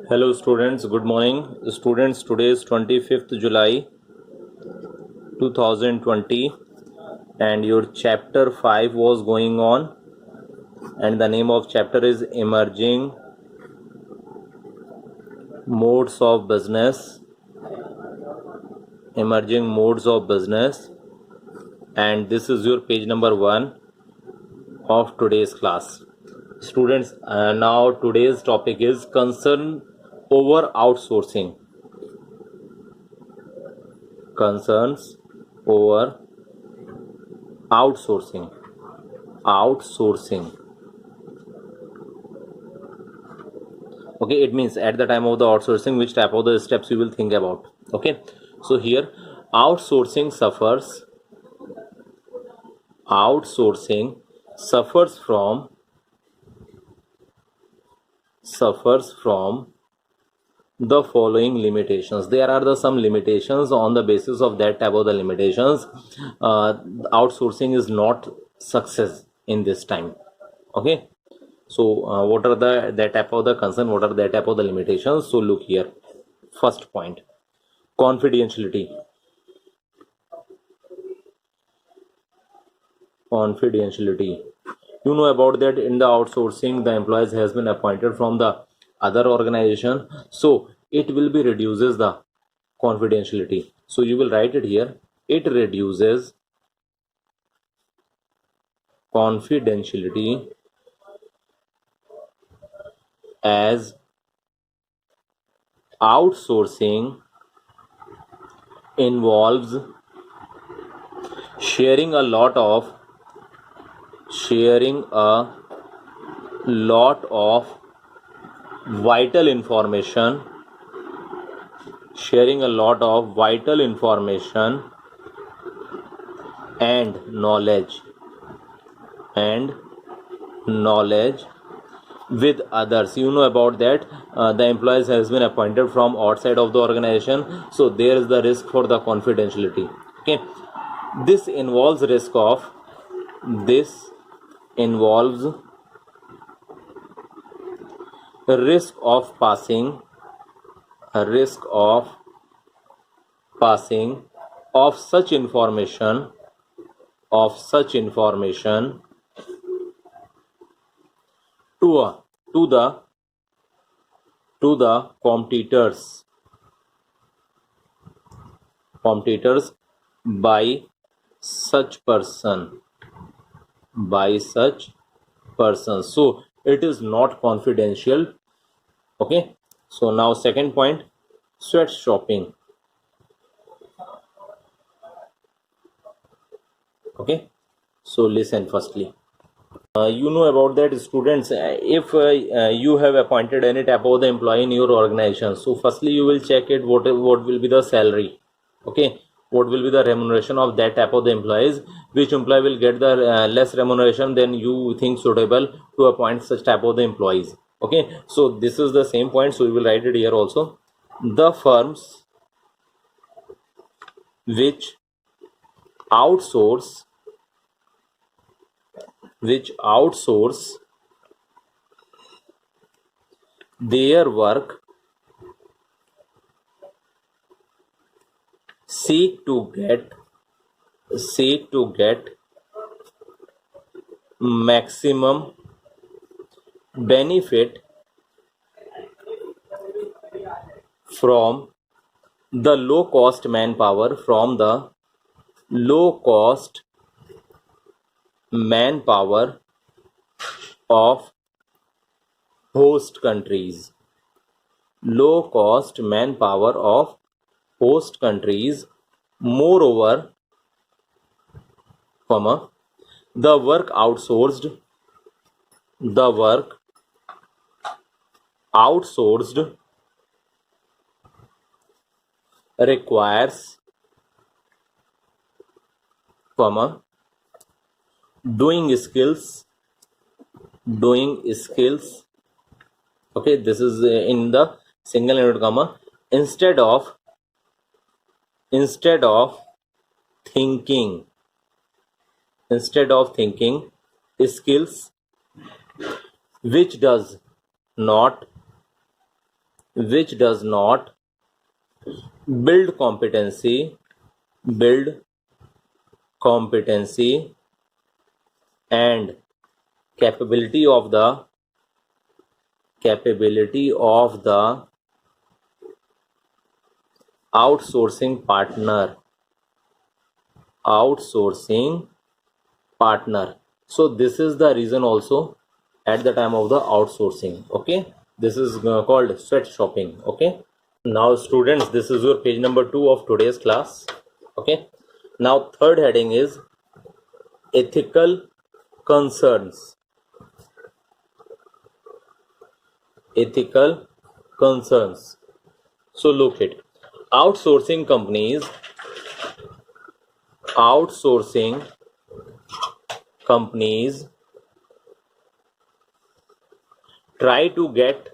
Hello students, good morning. Students, today is 25th July 2020 and your chapter 5 was going on, and the name of chapter is Emerging Modes of Business. Emerging Modes of Business, and this is your page number 1 of today's class. Students, now today's topic is concern over outsourcing. Concerns over outsourcing. Okay, it means at the time of the outsourcing, which type of the steps you will think about. Okay, so here outsourcing suffers from the following limitations. There are the some limitations. On the basis of that type of the limitations, outsourcing is not success in this time. Okay, so what are that type of the concern, what are that type of the limitations? So look here. First point, confidentiality. You know about that in the outsourcing, the employees has been appointed from the other organization, so it will be reduces the confidentiality. So you will write it here, it reduces confidentiality as outsourcing involves sharing a lot of vital information and knowledge with others. You know about that the employees has been appointed from outside of the organization, so there is the risk for the confidentiality. Okay, this involves risk of passing of such information to the competitors by such person. So it is not confidential. Okay, so now second point, sweatshopping. Okay, so listen firstly. You know about that, students. If you have appointed any type of the employee in your organization, so firstly you will check it what will be the salary. Okay, what will be the remuneration of that type of the employees, which employee will get the less remuneration than you think suitable to appoint such type of the employees. Okay, so this is the same point, so we will write it here also. The firms which outsource their work seek to get maximum benefit from the low cost manpower of host countries. Moreover, the work outsourced requires, doing skills. Okay, this is in the single inverted comma. Instead of thinking skills which does not which does not build competency and capability of the outsourcing partner. So this is the reason also at the time of the outsourcing. Okay, this is called sweat shopping. Okay, now students, this is your page number 2 of today's class. Okay, now third heading is ethical concerns. So look it, outsourcing companies try to get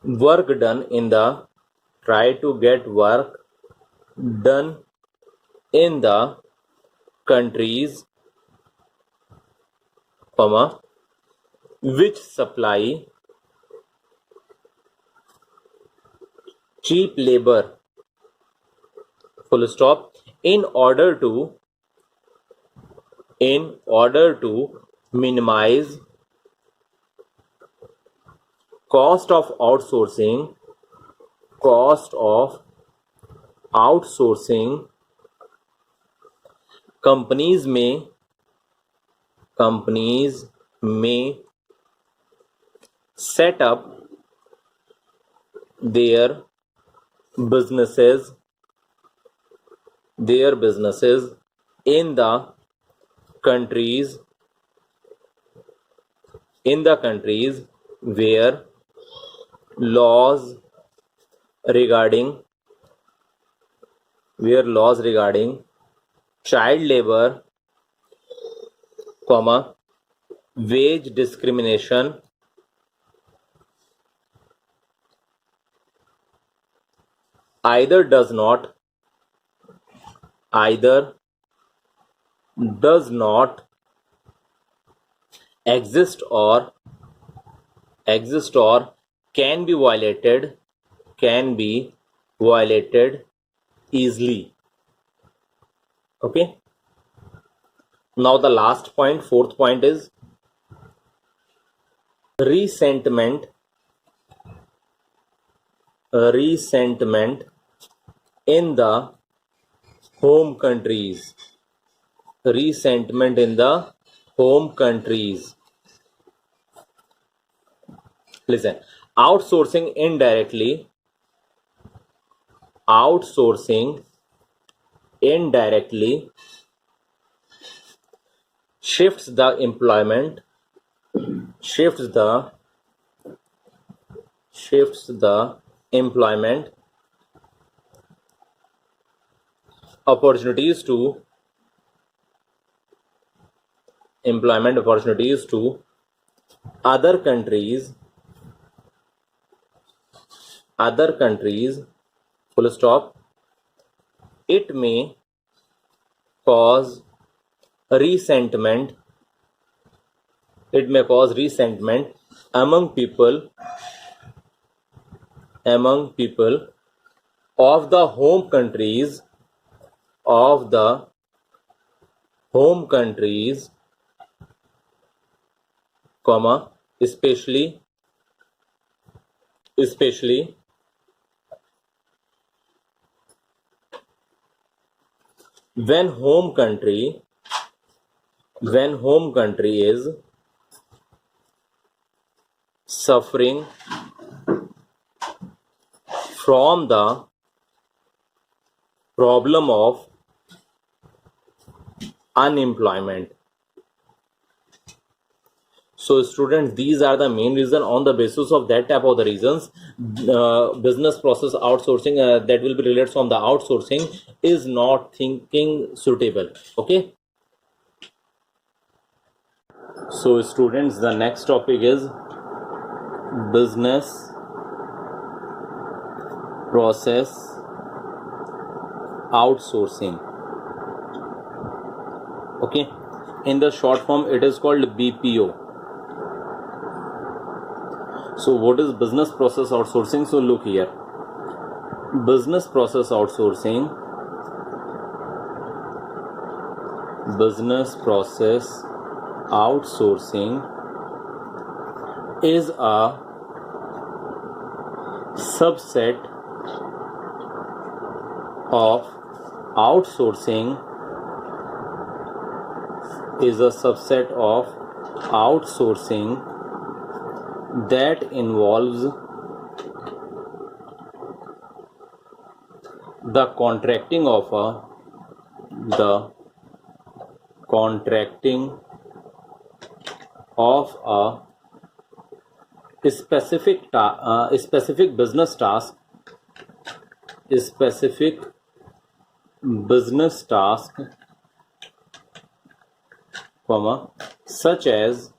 work done in the countries, which supply cheap labor, full stop, in order to minimize cost of outsourcing. Companies may set up their businesses in the countries where laws regarding child labor, wage discrimination, either does not exist or can be violated easily. Okay, now the last point, fourth point, is resentment in the home countries. Listen, outsourcing indirectly shifts the employment opportunities to other countries, full stop. It may cause resentment among people of the home countries, especially when home country is suffering from the problem of unemployment. So students, these are the main reason. On the basis of that type of the reasons, business process outsourcing that will be related from the outsourcing is not thinking suitable. Okay, so students, the next topic is business process outsourcing. Okay, in the short form it is called BPO. So what is business process outsourcing? So look here, business process outsourcing is a subset of outsourcing that involves the contracting of a specific business task such as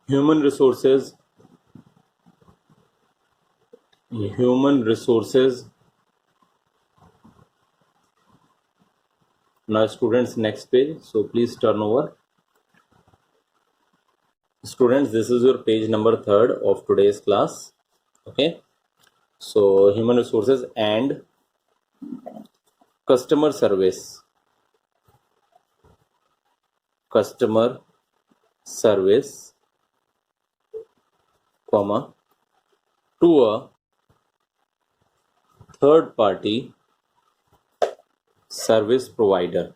human resources, now students, next page, so please turn over. Students, this is your page number 3 of today's class. Okay, so human resources and customer service to a third party service provider.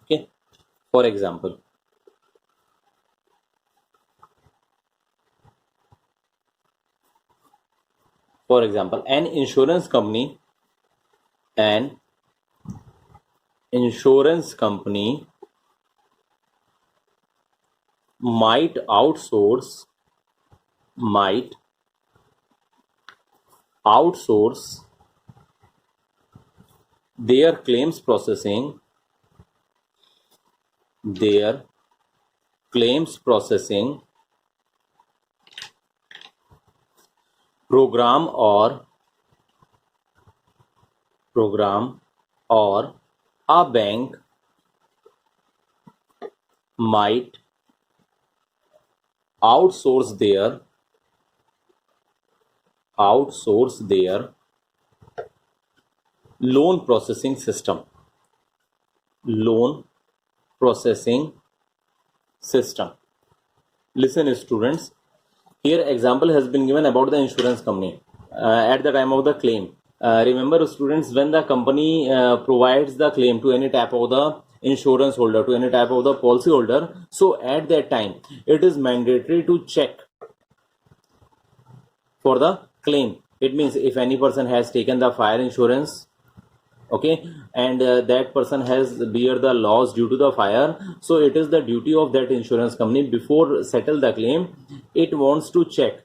Okay, for example, an insurance company might outsource their claims processing program or a bank might outsource their loan processing system. Listen, students, here example has been given about the insurance company at the time of the claim. Remember, students, when the company provides the claim to any type of the insurance holder, to any type of the policy holder, so at that time it is mandatory to check for the claim. It means if any person has taken the fire insurance, okay, and that person has bear the loss due to the fire, so it is the duty of that insurance company, before settle the claim, it wants to check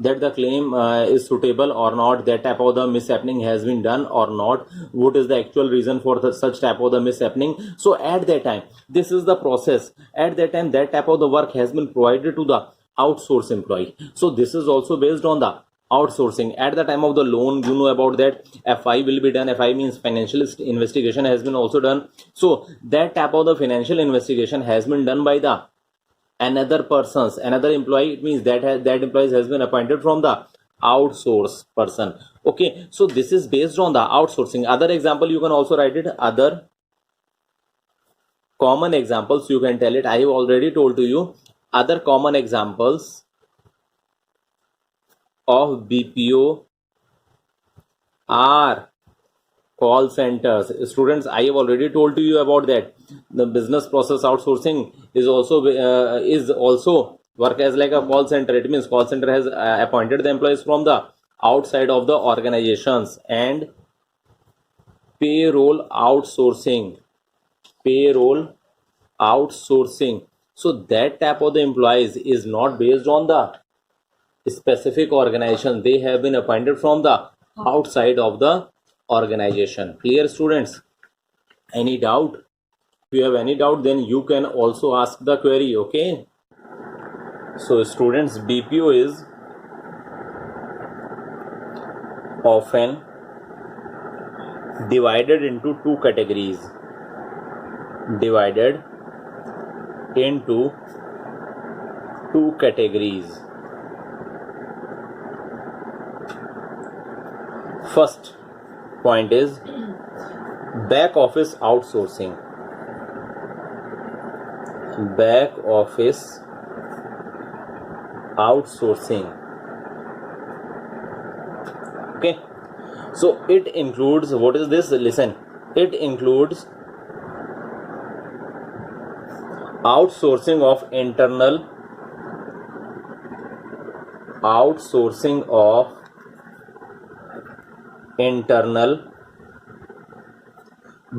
that the claim is suitable or not, that type of the mishappening has been done or not, what is the actual reason for such type of the mishappening. So at that time, this is the process, at that time that type of the work has been provided to the outsource employee. So this is also based on the outsourcing. At the time of the loan, you know about that FI will be done. FI means financial investigation has been also done. So that type of the financial investigation has been done by the another employee. It means that employee has been appointed from the outsource person. Okay, so this is based on the outsourcing. Other example you can also write it, other common examples you can tell it. I have already told to you other common examples of BPO are call centers. Students, I have already told to you about that. The business process outsourcing is also work as like a call center. It means call center has appointed the employees from the outside of the organizations. And payroll outsourcing. So that type of the employees is not based on the specific organization. They have been appointed from the outside of the organization. Clear, students? Any doubt? If you have any doubt, then you can also ask the query. Okay, so students, BPO is often divided into two categories. into two categories. First point is back office outsourcing. Back office outsourcing. Okay, so it includes, what is this? Listen, it includes outsourcing of internal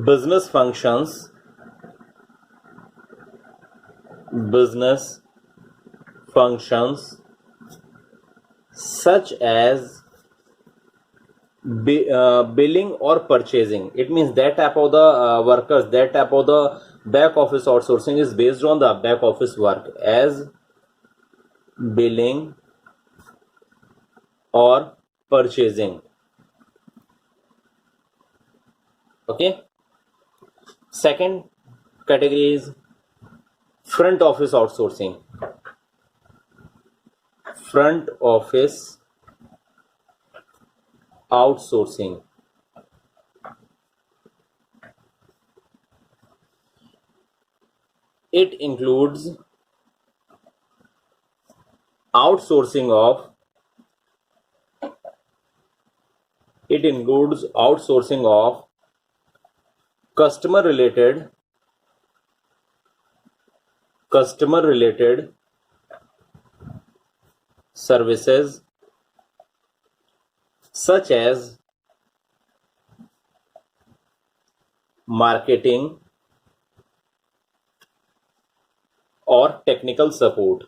business functions such as billing or purchasing. It means that type of the workers, that type of the back office outsourcing is based on the back office work as billing or purchasing. Okay. Second category is front office outsourcing. Front office outsourcing. It includes outsourcing of customer related services such as marketing or technical support.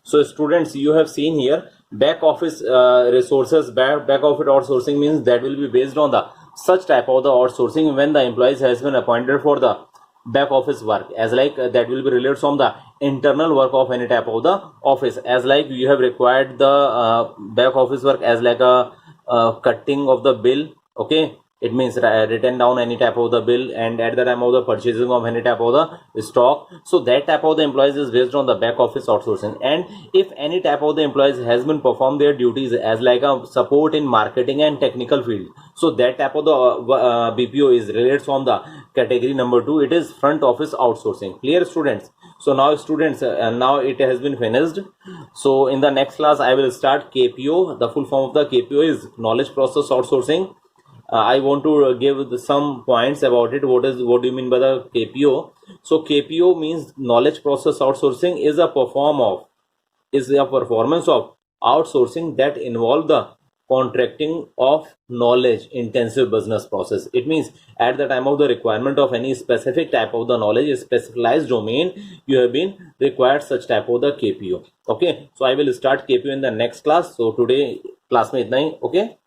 So students, you have seen here back office resources. Back office outsourcing means that will be based on the such type of the outsourcing when the employees has been appointed for the back office work, as like that will be related from the internal work of any type of the office, as like you have required the back office work as like a cutting of the bill. Okay, it means written down any type of the bill, and at the time of the purchasing of any type of the stock. So that type of the employees is based on the back office outsourcing. And if any type of the employees has been performed their duties as like a support in marketing and technical field, so that type of the BPO is related from the category number 2. It is front office outsourcing. Clear, students? So now students, now it has been finished. So in the next class I will start KPO. The full form of the KPO is knowledge process outsourcing. I want to give some points about it. What do you mean by the KPO? So KPO means knowledge process outsourcing is a performance of outsourcing that involve the contracting of knowledge intensive business process. It means at the time of the requirement of any specific type of the knowledge, a specialized domain, you have been required such type of the KPO. Okay, so I will start KPO in the next class. So today class mein itna hi. Okay.